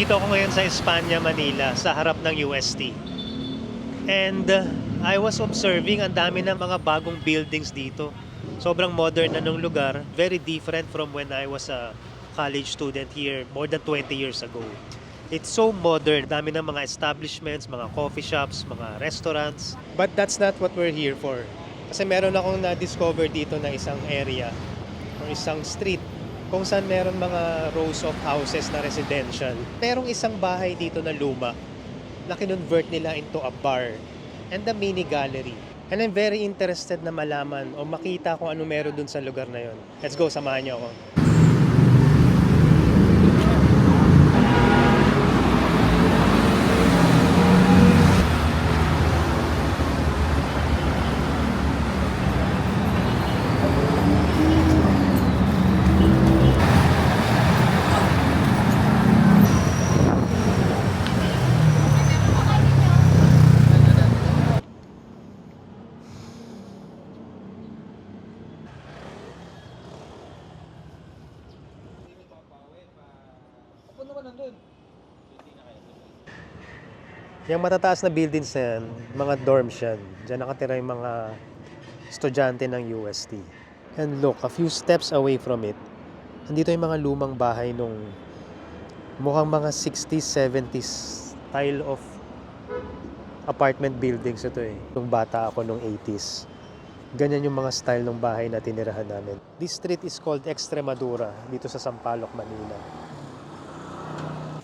Nandito ako ngayon sa Espanya, Manila, sa harap ng UST. And I was observing ang dami ng mga bagong buildings dito. Sobrang modern na nung lugar. Very different from when I was a college student here more than 20 years ago. It's so modern. Dami ng mga establishments, mga coffee shops, mga restaurants. But that's not what we're here for. Kasi meron akong na-discover dito na isang area or isang street kung saan meron mga rows of houses na residential. Merong isang bahay dito na luma na kinonvert nila into a bar and a mini gallery. And I'm very interested na malaman o makita kung ano meron dun sa lugar na yon. Let's go, samahan niyo ako. Yung matataas na buildings na yan, mga dorms yan. Diyan nakatira yung mga estudyante ng UST. And look, a few steps away from it, andito yung mga lumang bahay nung mukhang mga 60s, 70s style of apartment buildings ito eh. Nung bata ako nung 80s. Ganyan yung mga style ng bahay na tinirahan namin. This street is called Extremadura dito sa Sampaloc, Manila.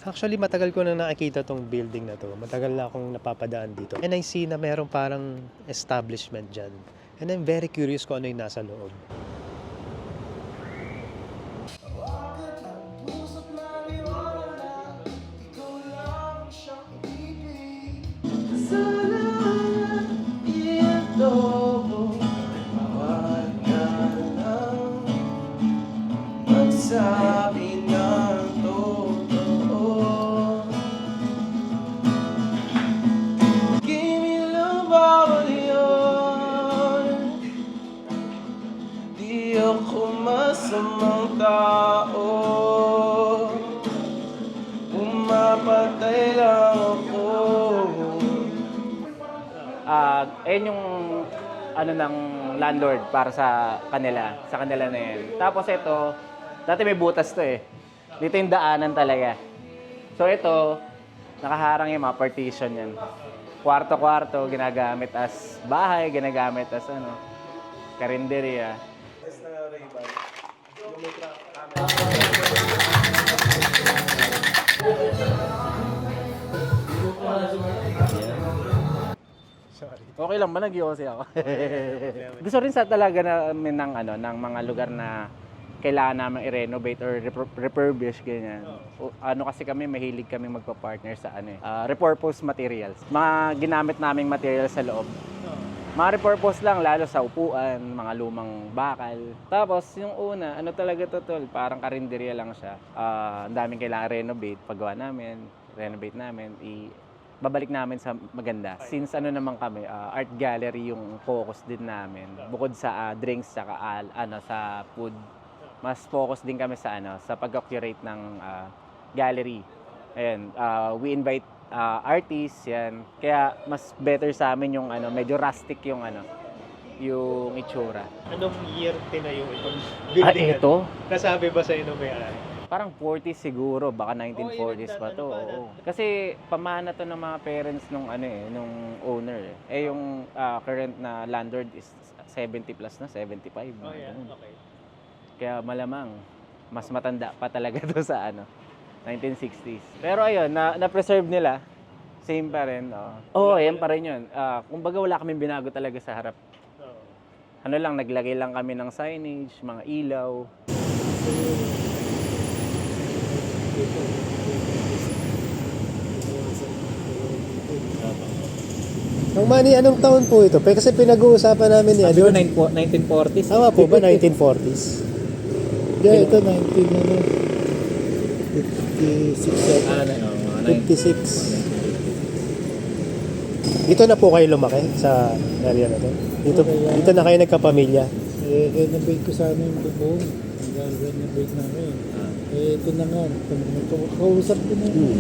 Actually, matagal ko na nakikita tong building na to. Matagal na akong napapadaan dito. And I see na merong parang establishment dyan. And I'm very curious kung ano yung nasa loob. Masamang tao, pumapatay lang ako. Ayun yung ano ng landlord para sa kanila na yan. Tapos ito, dati may butas to eh. Dito yung daanan talaga. So ito, nakaharang yung mga partition yan. Kwarto-kwarto, ginagamit as bahay, ginagamit as karinderya. Okay lang ba? Nag-iose ako. Gusto rin sa talaga namin ng mga lugar na kailangan namin i-renovate or refurbish, ganyan. Kasi kami, mahilig kami magpa-partner sa repurpose materials. Mga ginamit naming materials sa loob. Mga repurpose lang, lalo sa upuan, mga lumang bakal. Tapos, yung una, talaga to, tol, parang karinderya lang siya. Ang daming kailangan renovate, paggawa namin, renovate namin, babalik namin sa maganda. Since naman kami, art gallery yung focus din namin. Bukod sa drinks, saka sa food, mas focus din kami sa sa pag-curate ng gallery. Ayan, we invite artists, yan. Kaya mas better sa amin yung medyo rustic yung yung itsura. Anong year tinayo itong building? Ito? Nasabi ba sa inyo may-ari? Parang 40s siguro, baka 1940s pa to. Oo. Kasi pamana to ng mga parents nung nung owner. Yung current na landlord is 70 plus na, 75. Oh yeah, okay. Kaya malamang mas matanda pa talaga to sa 1960s. Pero ayun, na-preserve nila. Same pa rin. Yan pa rin yun. Kumbaga wala kaming binago talaga sa harap. Naglagay lang kami ng signage, mga ilaw. Ang Manny, anong taon po ito? Kasi pinag-uusapan namin yan. Sabi ko 1940s. Tama po ba 1940s? Hindi, ito 56. Dito na po kayo lumaki sa area na to? Dito na kayo nagkapamilya? renovate ko sana yung buong. Renovate namin. Eh, ito na nga. Kausap ko na yun.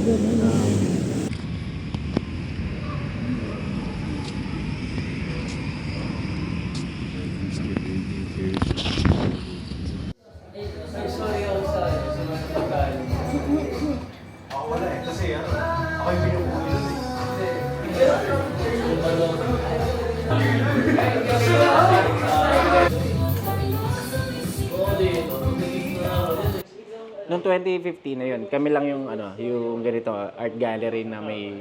Noong 2015 na yun, kami lang yung yung ganito art gallery na may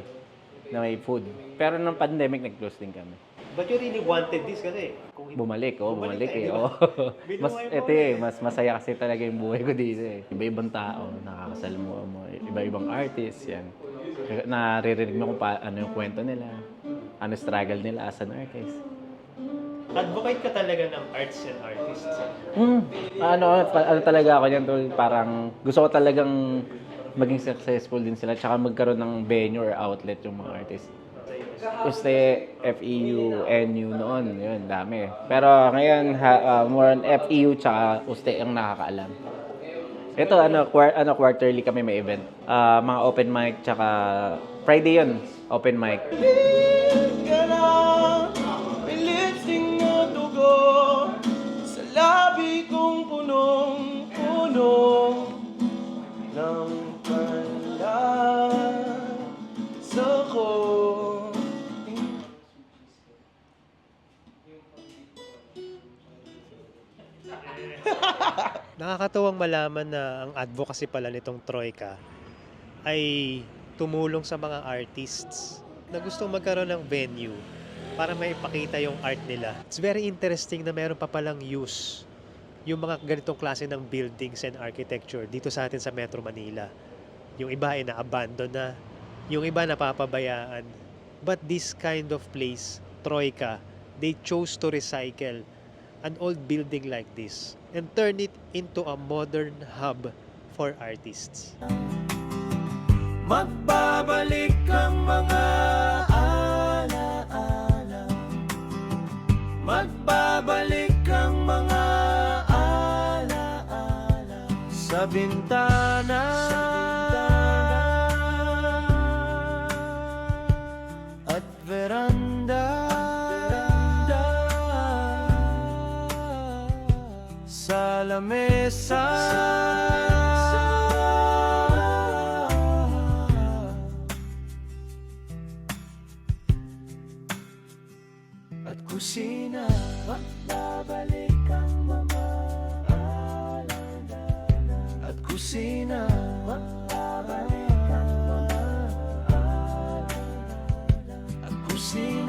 food. Pero nung pandemic nag-close din kami. But you really wanted this kasi kung Bumalik Bumalik eh. tayo, di ba? Oo. Binuhay Mas mo ito ulit. mas masaya kasi talaga yung buhay ko dito eh. Iba-ibang tao, nakakasalamuha mo, iba-ibang artists yan. Naririnig mo kung ano yung kwento nila, ano struggle nila as an artist. Advocate ka talaga ng arts and artists. Ano talaga ako niyan tol, parang gusto ko talagang maging successful din sila tsaka magkaroon ng venue or outlet yung mga artists. Uste, FEU, NU noon, yun, dami. Pero ngayon, more on FEU tsaka Uste ang nakakaalam. Ito, quarterly kami may event. Mga open mic tsaka Friday yun, open mic. Ka na, pilit na dugo sa labi kong punong-puno ng panlasa ko. Nakakatuwang malaman na ang advocacy pala nitong Troika ay tumulong sa mga artists na gustong magkaroon ng venue para maipakita yung art nila. It's very interesting na meron pa palang use yung mga ganitong klase ng buildings and architecture dito sa atin sa Metro Manila. Yung iba ay na-abandon na, yung iba napapabayaan. But this kind of place, Troika, they chose to recycle an old building like this and turn it into a modern hub for artists. Magbabalik ang mga alaala. Magbabalik ang mga alaala sa bintana. At veranda. Sa lamesa. At kusina. Magbabalik ang mga alaala. At kusina. Magbabalik ang mga alaala. At kusina.